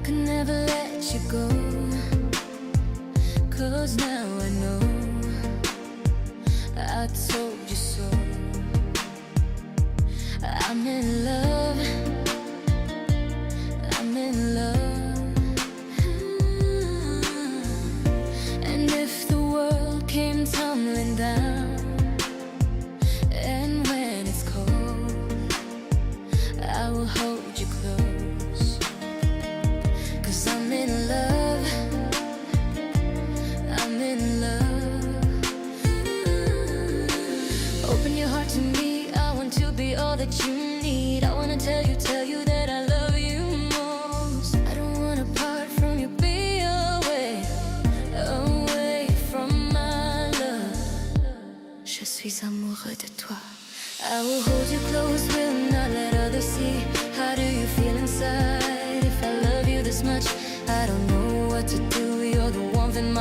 could never let you go, 'cause now I know I told you so. I'm in love, I'm in love. And if the world came tumbling down, and when it's cold, I will hold you close, 'cause I'm in love, I'm in love. Open your heart to me, I want to be all that you need. I wanna tell you that I love you most. I don't wanna part from you, be away, away from my love. Je suis amoureux de toi. I will hold you close, will not let others see. How do you feel inside? If I love you this much, I don't know what to do. You're the warmth in